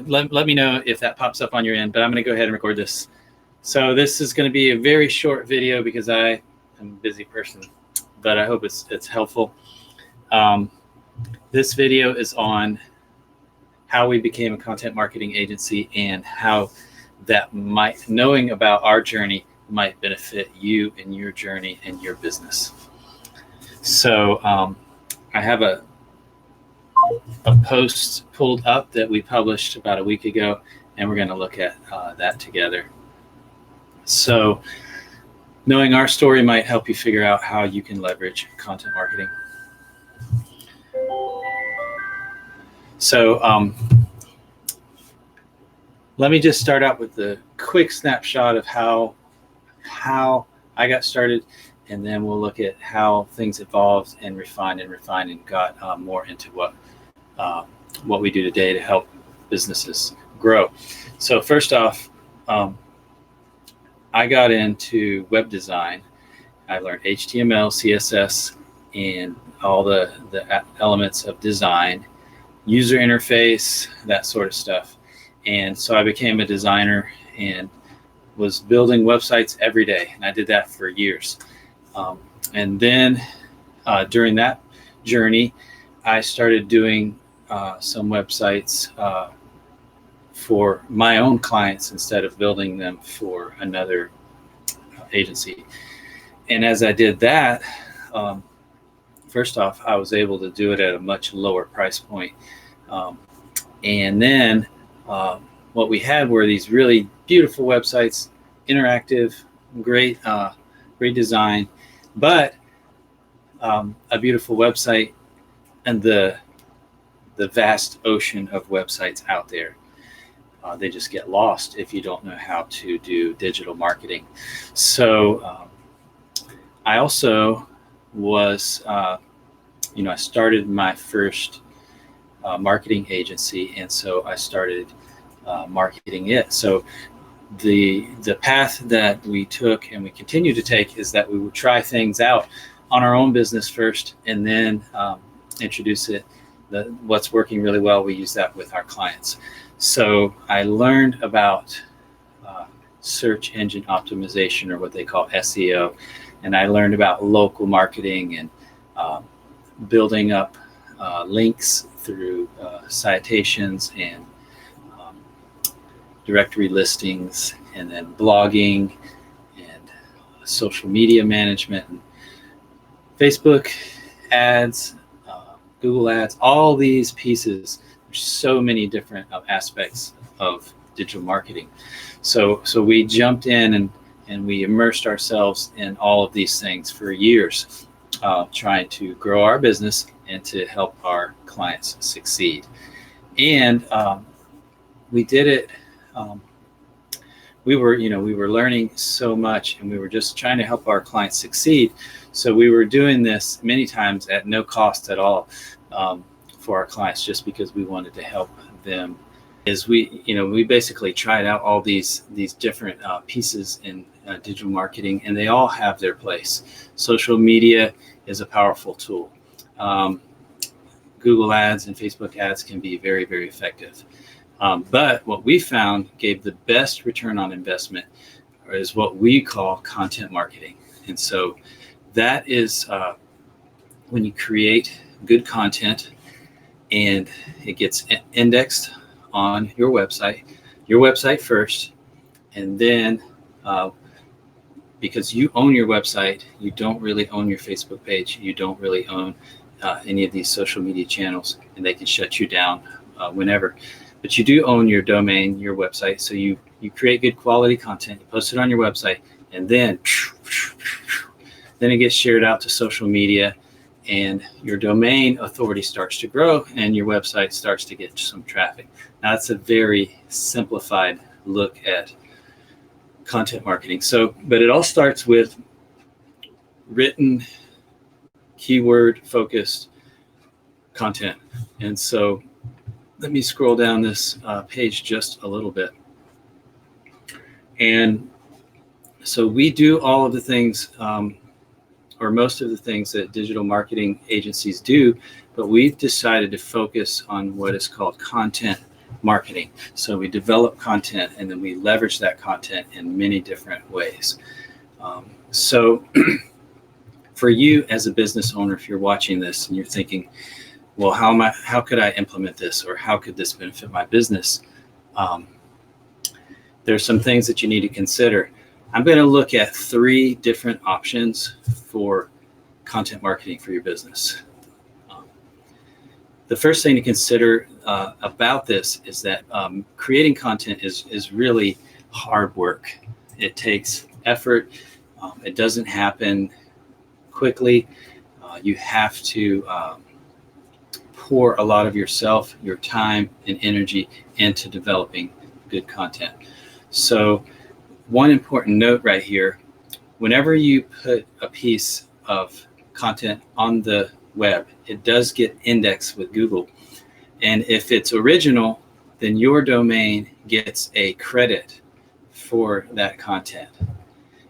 let me know if that pops up on your end, but I'm going to go ahead and record this. So this is going to be a very short video because I am a busy person, but I hope it's helpful. This video is on how we became a content marketing agency and how that knowing about our journey might benefit you in your journey and your business. So I have a post pulled up that we published about a week ago, and we're going to look at that together. So knowing our story might help you figure out how you can leverage content marketing. So let me just start out with the quick snapshot of how I got started, and then we'll look at how things evolved and refined and got more into what we do today to help businesses grow. So first off, I got into web design. I learned HTML, CSS, and all the elements of design, user interface, that sort of stuff. And so I became a designer and was building websites every day. And I did that for years. And then during that journey, I started doing some websites for my own clients instead of building them for another agency. And as I did that, first off, I was able to do it at a much lower price point. And then what we had were these really beautiful websites, interactive, great design, but a beautiful website and the vast ocean of websites out there. They just get lost if you don't know how to do digital marketing. So I also was, I started my first marketing agency, and so I started marketing it. So the path that we took and we continue to take is that we would try things out on our own business first, and then introduce it. What's working really well, we use that with our clients. So I learned about search engine optimization, or what they call SEO, and I learned about local marketing and building up links through citations and directory listings, and then blogging and social media management, and Facebook ads, Google ads, all these pieces. There's so many different aspects of digital marketing. So we jumped in and we immersed ourselves in all of these things for years, trying to grow our business and to help our clients succeed. And we did it. We were learning so much, and we were just trying to help our clients succeed. So we were doing this many times at no cost at all for our clients, just because we wanted to help them. We basically tried out all these different pieces in digital marketing, and they all have their place. Social media is a powerful tool. Google ads and Facebook ads can be very, very effective. But what we found gave the best return on investment is what we call content marketing. And so that is when you create good content and it gets indexed on your website first, and then because you own your website, you don't really own your Facebook page, you don't really own any of these social media channels, and they can shut you down whenever. But you do own your domain, your website. So you create good quality content, you post it on your website, and then it gets shared out to social media, and your domain authority starts to grow, and your website starts to get some traffic. Now, that's a very simplified look at content marketing. So, but it all starts with written, keyword-focused content. And so let me scroll down this page just a little bit. And so we do all of the things, or most of the things that digital marketing agencies do, but we've decided to focus on what is called content marketing. So we develop content and then we leverage that content in many different ways. So for you as a business owner, if you're watching this and you're thinking, well, how could I implement this, or how could this benefit my business? There's some things that you need to consider. I'm going to look at 3 different options for content marketing for your business. The first thing to consider about this is that creating content is really hard work. It takes effort. It doesn't happen quickly. You have to pour a lot of yourself, your time, and energy into developing good content. So one important note right here, whenever you put a piece of content on the web, it does get indexed with Google. And if it's original, then your domain gets a credit for that content.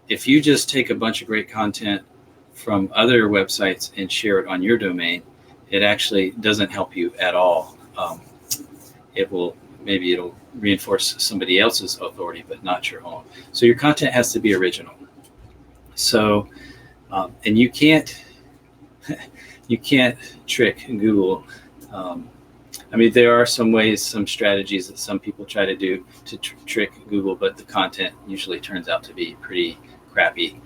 If you just take a bunch of great content from other websites and share it on your domain, it actually doesn't help you at all. It'll reinforce somebody else's authority, but not your own. So your content has to be original. So, and you can't trick Google. There are some ways, some strategies that some people try to do to trick Google, but the content usually turns out to be pretty crappy,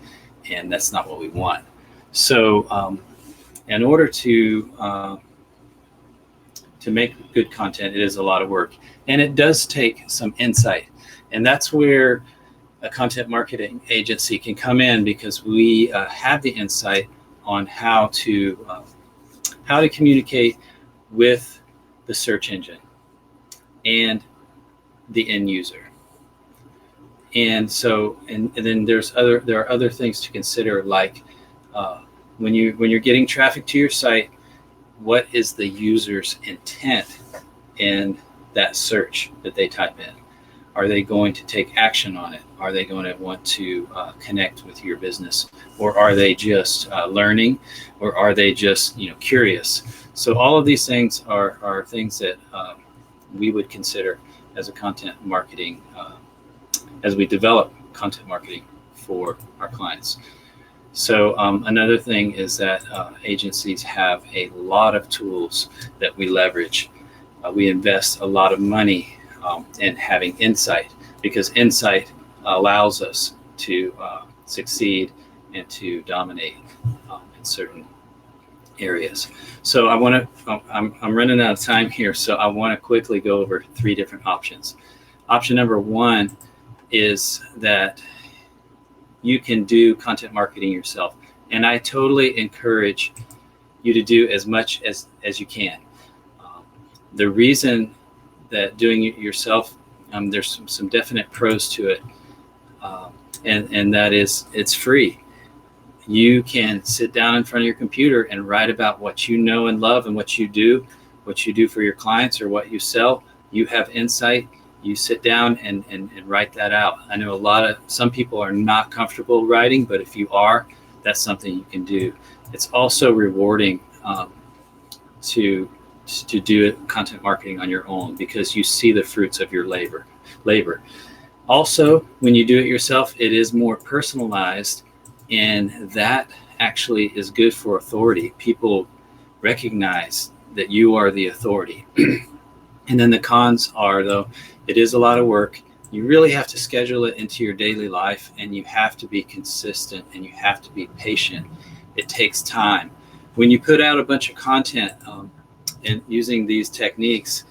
and that's not what we want. So, in order to make good content, it is a lot of work, and it does take some insight, and that's where a content marketing agency can come in, because we have the insight on how to communicate with the search engine and the end user. And so, and then there are other things to consider, like when you're getting traffic to your site, what is the user's intent in that search that they type in? Are they going to take action on it? Are they going to want to connect with your business? Or are they just learning? Or are they just curious? So all of these things are things that we would consider as a content marketing, as we develop content marketing for our clients. So another thing is that agencies have a lot of tools that we leverage. We invest a lot of money in having insight, because insight allows us to succeed and to dominate in certain areas. So I'm running out of time here, so I want to quickly go over 3 different options. Option number 1 is that you can do content marketing yourself, and I totally encourage you to do as much as you can. The reason that doing it yourself, there's some definite pros to it, and that is it's free. You can sit down in front of your computer and write about what you know and love and what you do for your clients or what you sell. You have insight. You sit down and write that out. I know some people are not comfortable writing, but if you are, that's something you can do. It's also rewarding to do content marketing on your own, because you see the fruits of your labor. Also, when you do it yourself, it is more personalized, and that actually is good for authority. People recognize that you are the authority. And then the cons are, though, it is a lot of work. You really have to schedule it into your daily life, and you have to be consistent, and you have to be patient. It takes time. When you put out a bunch of content and using these techniques,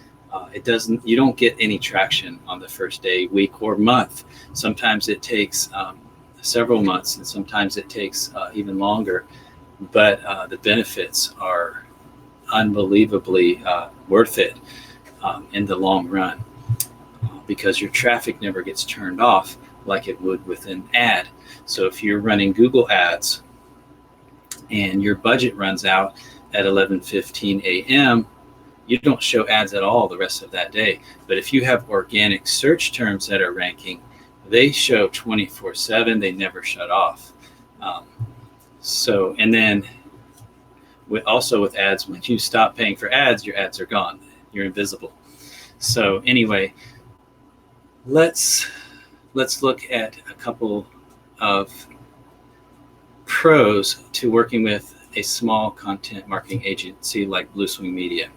you don't get any traction on the first day, week, or month. Sometimes it takes several months, and sometimes it takes even longer. But the benefits are unbelievably worth it in the long run, because your traffic never gets turned off like it would with an ad. So if you're running Google ads and your budget runs out at 11:15 a.m., you don't show ads at all the rest of that day. But if you have organic search terms that are ranking, they show 24/7. They never shut off. And then with ads, when you stop paying for ads, your ads are gone. You're invisible. So anyway, let's look at a couple of pros to working with a small content marketing agency like Blue Swing Media.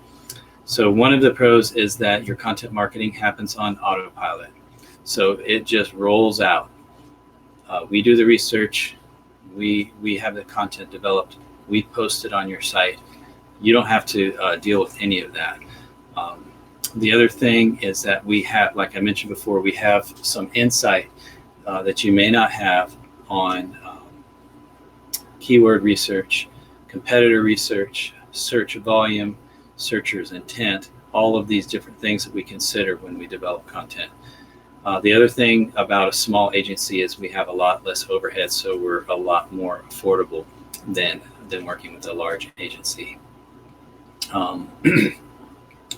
So one of the pros is that your content marketing happens on autopilot. So it just rolls out. We do the research. We have the content developed. We post it on your site. You don't have to deal with any of that. The other thing is that we have, like I mentioned before, we have some insight that you may not have on keyword research, competitor research, search volume, searcher's intent, all of these different things that we consider when we develop content. The other thing about a small agency is we have a lot less overhead, so we're a lot more affordable than working with a large agency.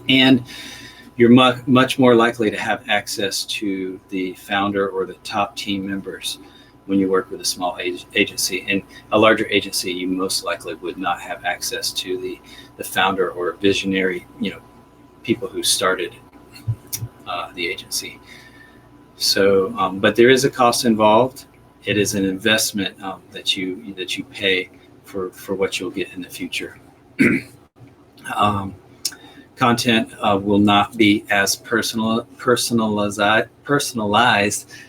And you're much more likely to have access to the founder or the top team members when you work with a small agency. In a larger agency, you most likely would not have access to the founder or visionary, people who started the agency. So, but there is a cost involved. It is an investment that you pay for what you'll get in the future. Content will not be as personalized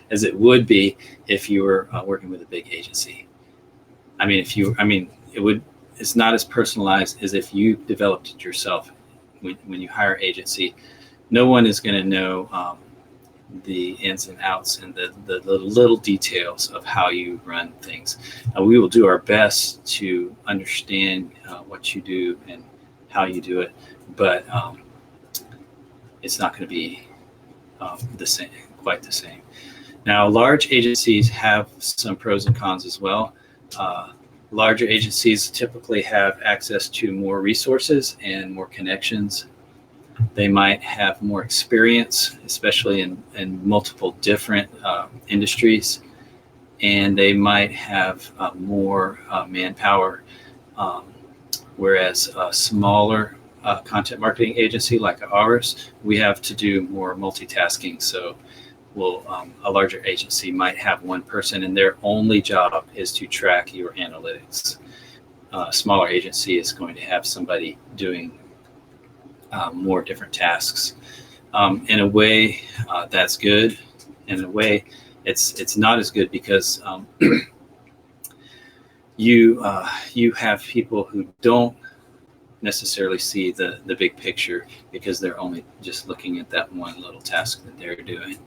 as it would be if you were working with a big agency. It's not as personalized as if you developed it yourself. When you hire agency, no one is going to know the ins and outs and the little details of how you run things. We will do our best to understand what you do and how you do it, but it's not going to be quite the same. Now, large agencies have some pros and cons as well. Larger agencies typically have access to more resources and more connections. They might have more experience, especially in multiple different industries, and they might have more manpower. Whereas a smaller content marketing agency like ours, we have to do more multitasking. So a larger agency might have one person and their only job is to track your analytics. A smaller agency is going to have somebody doing more different tasks. In a way, that's good. In a way, it's not as good because you have people who don't necessarily see the big picture because they're only just looking at that one little task that they're doing.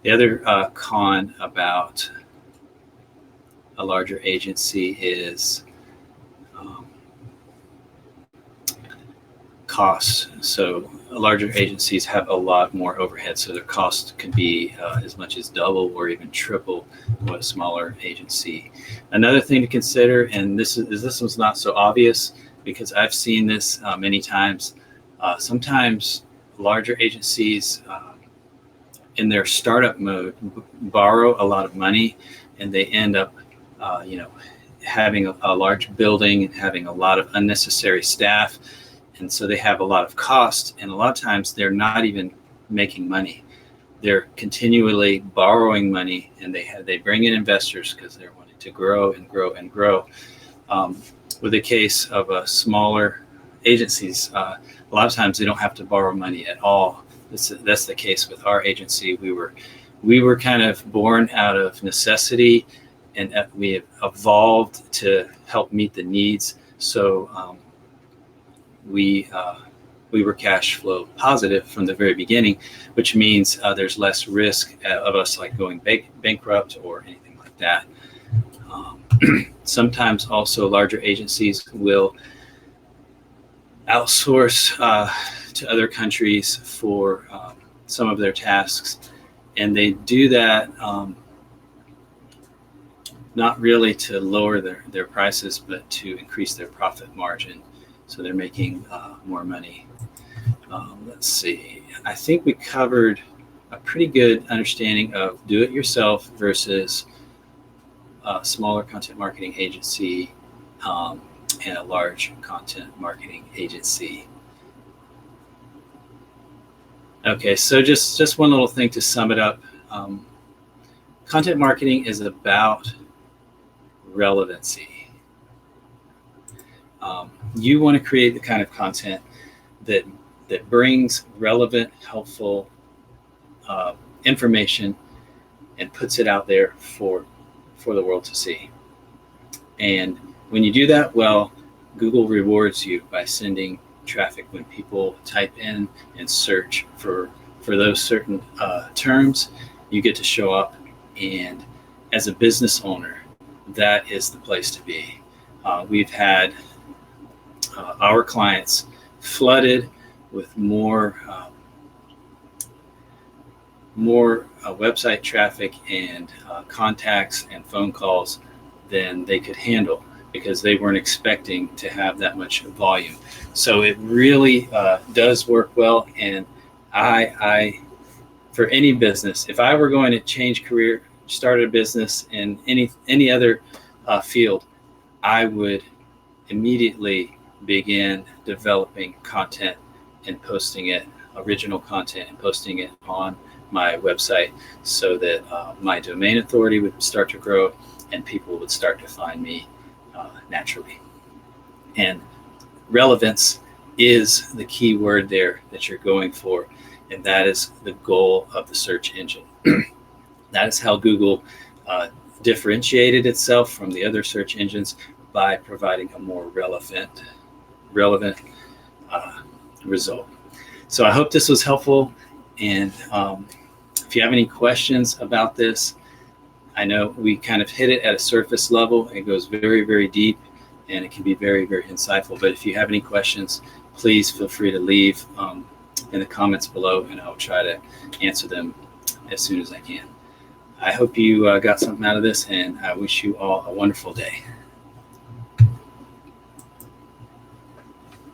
The other con about a larger agency is costs. So larger agencies have a lot more overhead, so their cost can be as much as double or even triple what a smaller agency. Another thing to consider, and this one's not so obvious because I've seen this many times. Sometimes larger agencies in their startup mode borrow a lot of money, and they end up having a large building and having a lot of unnecessary staff. And so they have a lot of cost, and a lot of times they're not even making money. They're continually borrowing money, and they bring in investors because they're wanting to grow and grow and grow. With the case of smaller agencies, a lot of times they don't have to borrow money at all. That's the case with our agency. We were kind of born out of necessity, and we have evolved to help meet the needs. So we were cash flow positive from the very beginning, which means there's less risk of us like going bankrupt or anything like that. Sometimes also larger agencies will outsource to other countries for some of their tasks, and they do that not really to lower their prices, but to increase their profit margin. So they're making more money. Let's see. I think we covered a pretty good understanding of do-it-yourself versus a smaller content marketing agency and a large content marketing agency. Okay, so just one little thing to sum it up. Content marketing is about relevancy. You want to create the kind of content that brings relevant, helpful information and puts it out there for the world to see. And when you do that, well, Google rewards you by sending traffic. When people type in and search for those certain terms, you get to show up. And as a business owner, that is the place to be. We've had our clients flooded with more website traffic and contacts and phone calls than they could handle, because they weren't expecting to have that much volume. So it really does work well. And I for any business, if I were going to change career, start a business in any other field, I would immediately begin developing content and posting it, original content, and posting it on my website, so that my domain authority would start to grow and people would start to find me naturally. And relevance is the key word there that you're going for, and that is the goal of the search engine. That is how Google differentiated itself from the other search engines, by providing a more relevant result. So I hope this was helpful. And if you have any questions about this, I know we kind of hit it at a surface level. It goes very, very deep, and it can be very, very insightful. But if you have any questions, please feel free to leave in the comments below, and I'll try to answer them as soon as I can. I hope you got something out of this, and I wish you all a wonderful day.